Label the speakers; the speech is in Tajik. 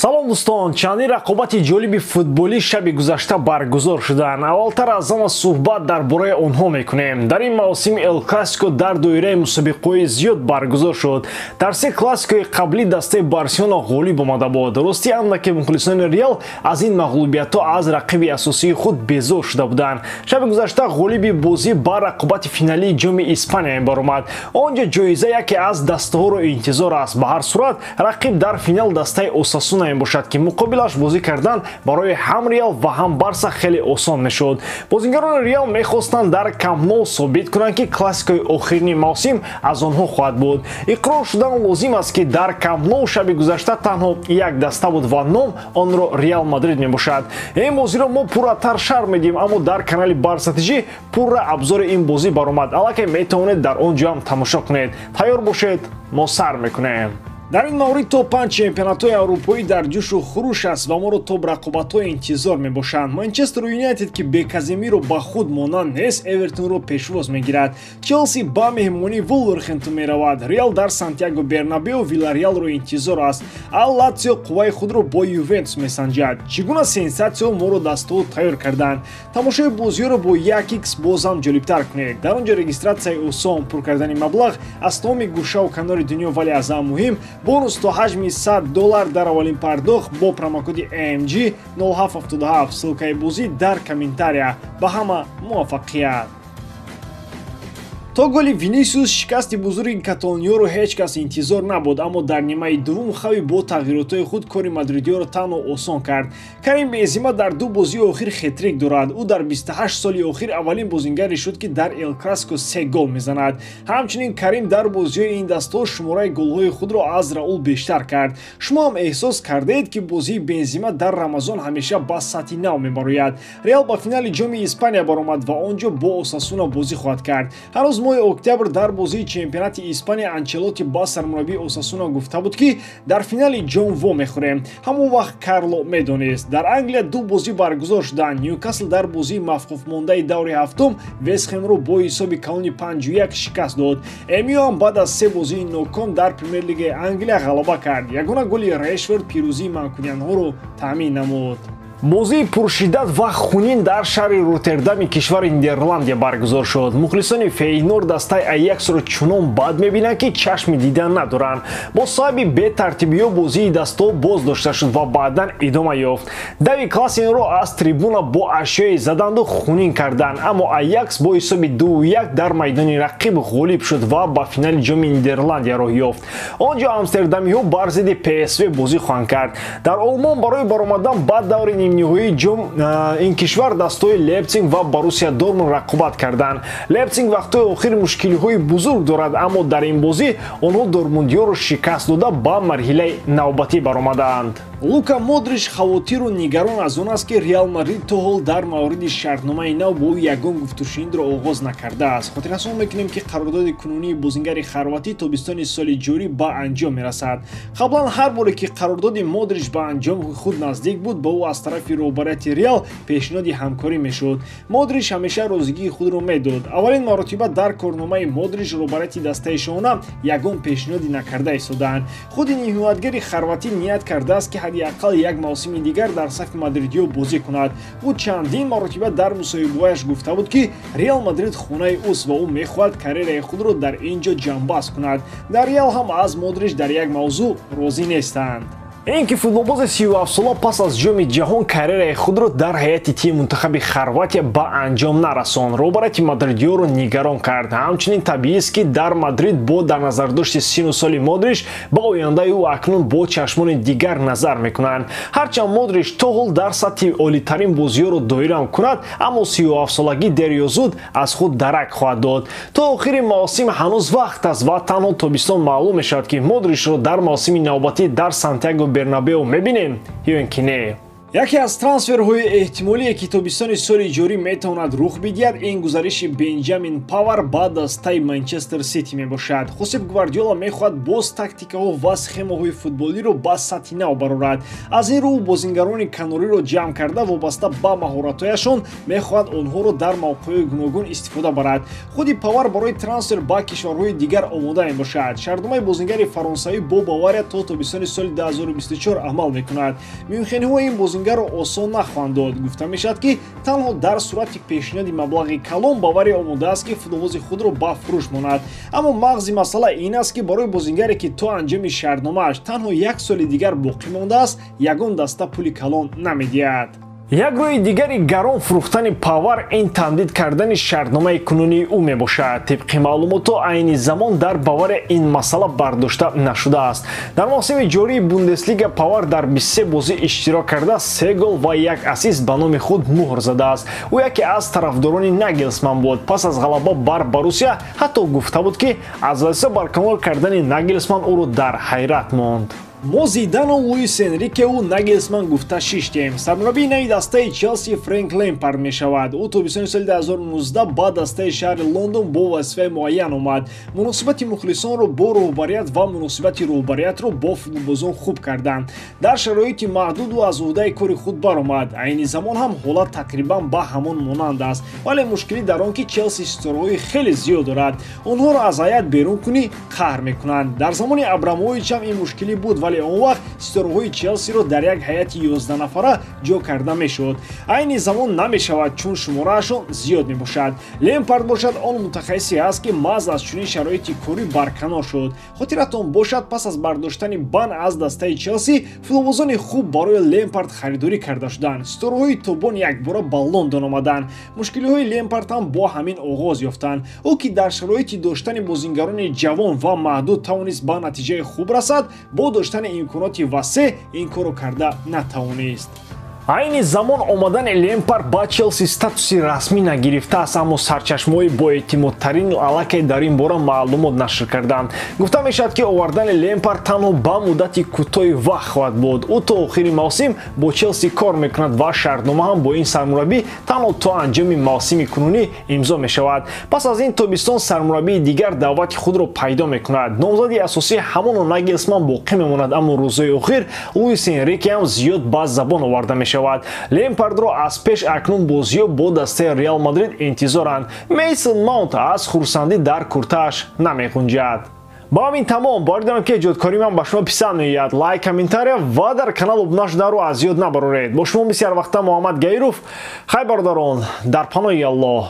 Speaker 1: салом дӯстон, чандин рақобати ҷолиби футболӣ шаби гузашта баргузор шуданд. Аввалтар аз ҳама суҳбат дар бораи онҳо мекунем. Дар ин мавсими Эл Классико дар доираи мусобиқаҳои зиёд баргузор шуд. Дар се классикои қаблӣ дастаи Барселона ғолиб омада буд. Рости андаке мухлисони Реал аз ин мағлубиятҳо аз рақиби асосии худ безор шуда буданд. Шаби гузашта ғолиби бозӣ бар рақобати финалии ҷоми Испания баромад. Он ҷо ҷоиза яке аз дастаҳоро интизор аст. Ба ҳар сурат рақиб дар финал дастаи Осасуна бошад ки муқобилаш бозӣ кардан барои ҳам Реал ва ҳам Барса хеле осон мешуд. Бозигарони Реал мехостанд дар Камп Ноу собит кунанд ки классикои охирини мавсим аз онҳо хоҳад буд. Иқрор шудан лозим аст ки дар Камп Ноу шаби гузашта танҳо як даста буд ва ном онро Реал Мадрид мебошад. Ин бозиро мо пурратар шарҳ медиҳем, аммо дар канали Барса ТЖ пурра абзори ин бозӣ баромад. Аллакай метавонед дар он ҷо ҳам тамошо кунед. Тайёр бошед, мо сар мекунем. Дар ин маврид то 5 чемпионатҳои аврупоӣ дар ҷӯшу хуруш аст ва моро то рақобатҳо интизор мебошанд. Манчестер Юнайтед ки бе Каземиро ба худ монанд нест, Эвертонро пешвоз мегирад. Челси ба меҳмонии Вулверхэмптон меравад. Реал дар Сантьяго Бернабеу Виллареалро интизор аст. Латсио қувваи худро бо Ювентус месанҷад. Чӣ гуна сенсатсияҳо моро дастаҳо тайёр карданд. Тамошои бозиёро бо 1x бозам ҷолибтар кунед. Дар он ҷо регистратсияи осон, пур кардани маблағ аз тамоми гӯшаву канори дунё, вале аз ҳам муҳим бонус то ҳаҷми $100 дар аввалин пардохт бо промокоди AMG 0777. ссилкаи бозӣ дар комментария. Ба ҳама муваффақият. То голи Винисиус шикасти бузурги каталониёро ҳеҷ кас интизор набуд, аммо дар нимаи дуввум Хави бо тағйиротҳои худ кори мадридиёро танҳо осон кард. Карим Бензема дар ду бозии охир хетрик дорад. Ӯ дар 28 соли охир аввалин бозингаре шуд ки дар Эл Классико 3 гол мезанад. Ҳамчунин Карим дар бозиҳои ин дастаҳо шумораи голҳои худро аз Раул бештар кард. Шумо ҳам эҳсос кардаед ки бозии Бензема дар Рамазон ҳамеша ба сатҳи нав мебарояд. Реал ба финали ҷоми Испания баромад ва он ҷо бо Осасуна бозӣ хоҳад кард. Ҳанӯз моҳи октябр дар бозии чемпионати Испания Анчелоти ба сармураббии Осасуна гуфта буд ки дар финали ҷом во мехӯрем. Ҳамон вақт Карло медонист. Дар Англия ду бозӣ баргузор шуданд. Ньюкасл дар бозии мавқуфмондаи даври ҳафтум Вестхэмро бо ҳисоби калони 5-1 шикаст дод. Эмио ҳам баъд аз 3 бозии ноком дар Премер-лигаи Англия ғалаба кард. Ягона голи Решфорд пирӯзии манкуниянҳоро таъмин намуд. бозии пуршиддат ва хунин дар шаҳри Роттердами кишвари Нидерландия баргузор шуд. Мухлисони Фейнор дастаи Аяксро чунон бад мебинанд ки чашми дидан надоранд. Бо сабаби бетартибиҳо бозии дастаҳо боз дошта шуд ва баъдан идома ёфт. Дави Классенро аз трибуна бо ашёе заданду хунин карданд, аммо Аякс бо ҳисоби 2-1 дар майдони рақиб ғолиб шуд ва ба финали ҷоми Нидерландия роҳ ёфт. Он ҷо амстердамиҳо бар зидди ПСВ бозӣ хоҳанд кард. Дар Олмон барои баромадан ба даври нимниҳоии ҷом ин кишвар дастаҳои Лейпциг ва Боруссия Дормунд рақобат карданд. Лейпциг вақтҳои охир мушкилиҳои бузург дорад, аммо дар ин бозӣ онҳо дормундиёро шикаст дода ба марҳилаи навбатӣ баромаданд. Лука Модрич хавотиру нигарон аз он аст ки Реал Мадрид то ҳол дар мавриди шартномаи нав бо ӯ ягон гуфтушунидро оғоз накардааст. Хотиррасон мекунем ки қарордоди кунунии бозингари хорватӣ тобистони соли ҷорӣ ба анҷом мерасад. Қаблан ҳар боре ки қарордоди Модрич ба анҷоми худ наздик буд, ба ӯ аз тарафи роҳбарияти Реал пешниҳоди ҳамкорӣ мешуд. Модрич ҳамеша розигии худро медод. Аввалин маротиба дар корномаи Модрич роҳбарияти дастаи шоҳона ягон пешниҳоди накарда истоданд. худи ниҳоятгари хорватӣ ният кардааст ки ҳадди аққал як мавсими дигар дар сафи мадридиё бозӣ кунад. ӯ чандин маротиба дар мусоҳибаҳояш гуфта буд ки Реал Мадрид хонаи ӯст ва ӯ мехоҳад карьераи худро дар ин ҷо ҷамъбаст кунад. Дар Реал ҳам аз Модрич дар як мавзӯъ розӣ нестанд. ин ки футболбози 37 сола пас аз ҷоми ҷаҳон карьераи худро дар ҳайати тими мунтахаби Хорватия ба анҷом нарасон. роҳбарияти мадридиёро нигарон кард. ҳамчунин табиист ки дар Мадрид бо дар назардошти сину соли Модрич ба ояндаи ӯ акнун бо чашмони дигар назар мекунанд. ҳарчанд Модрич то ҳол дар сатҳи олитарин бозиёро доира мекунад, аммо 37-солагӣ дер ё зуд аз худ дарак хоҳад дод. то охири мавсим ҳанӯз вақт аст ва танҳо тобистон маълум мешавад ки Модричро дар мавсими навбатӣ дар Сантьяго Бернабеу мебинем ё ин ки не. яке аз трансферҳои эҳтимолие ки тобистони соли ҷорӣ метавонад рух бидиҳад ин гузариши Бенҷамин Павар ба дастаи Манчестер Сити мебошад. Хосеп Гвардиола мехоҳад боз тактикаҳо ва схемаҳои футболиро ба сатҳи нав барорад. Аз ин рӯ бозингарони канориро ҷамъ карда вобаста ба маҳоратҳояшон мехоҳад онҳоро дар мавқеъҳои гуногун истифода барад. Худи Павар барои трансфер ба кишварҳои дигар омода мебошад. Шартномаи бозингари фаронсавӣ бо Бавария то тобистони соли 2024 амал мекунад. Мюнхениҳо ин бозингарро осон нахоҳанд дод. Гуфта мешавад ки танҳо дар сурати пешниҳоди маблағи калон Бавария омода аст ки футболбози худро ба фурӯш монад. Аммо мағзи масъала ин аст ки барои бозингаре ки то анҷоми шартномааш танҳо як соли дигар боқӣ мондааст, ягон даста пули калон намедиҳад. як роҳи дигари гарон фурӯхтани Павар ин тамдид кардани шартномаи кунунии ӯ мебошад. тибқи маълумоту айни замон дар Бавария ин масъала бардошта нашудааст. дар мавсими ҷории Бундеслига Павар дар 23 бозӣ иштирок карда 3 гол ва 1 ассист ба номи худ муҳр задааст. ӯ яке аз тарафдорони Нагелсман буд. пас аз ғалаба бар Боруссия ҳатто гуфта буд ки аз вазифа баркамол кардани Нагелсман ӯро дар ҳайрат монд. мо Зидану Луис Энрикеу Нагелсман гуфта шиштем. Сармураббии нави дастаи Челси Фрэнк Лэмпард мешавад. ӯ тобистони соли 2019 ба дастаи шаҳри Лондон бо вазифаи муайян омад. муносибати мухлисонро бо роҳбарият ва муносибати роҳбариятро бо футболбозон хуб карданд. дар шароити маҳдуду аз уҳдаи кори худ баромад. айни замон ҳам ҳолат тақрибан ба ҳамон монанд аст, вале мушкилӣ дар он ки Челси ситораҳои хеле зиёд дорад. онҳоро аз ҳайат берун кунӣ қаҳр мекунанд. дар замони Абрамович ҳам ин мушкилӣ буд, вале он вақт ситораҳои Челсиро дар як ҳайати 11 нафара ҷо карда мешуд. айни замон намешавад, чун шумораашон зиёд мебошад. Лэмпард бошад он мутахассисе аст ки маҳз аз чунин шароити корӣ барканор шуд. хотиратон бошад, пас аз бардоштани бан аз дастаи Челси футболбозони хуб барои Лэмпард харидорӣ карда шуданд. ситораҳои тобон якбора ба Лондон омаданд. мушкилиҳои Лэмпард ҳам бо ҳамин оғоз ёфтанд. ӯ ки дар шароити доштани бозингарони ҷавон ва маҳдуд тавонист ба натиҷаи хуб расад, бо доштани имконоти васеъ ин корро карда натавонист. айни замон омадани Лэмпард ба Челси статуси расмӣ нагирифтааст, аммо сарчашмаҳои боэътимодтарин аллакай дар ин бора маълумот нашр карданд. гуфта мешавад ки овардани Лэмпард танҳо ба муддати кӯтоҳи вақт хоҳад буд. ӯ то охири мавсим бо Челси кор мекунад ва шартнома ҳам бо ин сармураббӣ танҳо то анҷоми мавсими кунунӣ имзо мешавад. пас аз ин тобистон сармураббии дигар даъвати худро пайдо мекунад. номзади асосии ҳамоно Нагелсман боқӣ мемонад, аммо рӯзҳои охир Луис Энрике ҳам зиёд ба забон оварда мешавад. Лэмпардро аз пеш акнун бозиҳо бо дастаи Реал Мадрид интизоранд. Мейсон Маунт аз хурсандӣ дар куртааш намеғунҷад. ба ҳамин тамом, боридан ки ҷодкории ман ба шумо писанд меояд, лайк, комментария ва дар канал обуна шуданро аз ёд набароред. бо шумо бисёр вақта Муҳаммад Гаиров. хай бародарон, дар паноҳи Аллоҳ.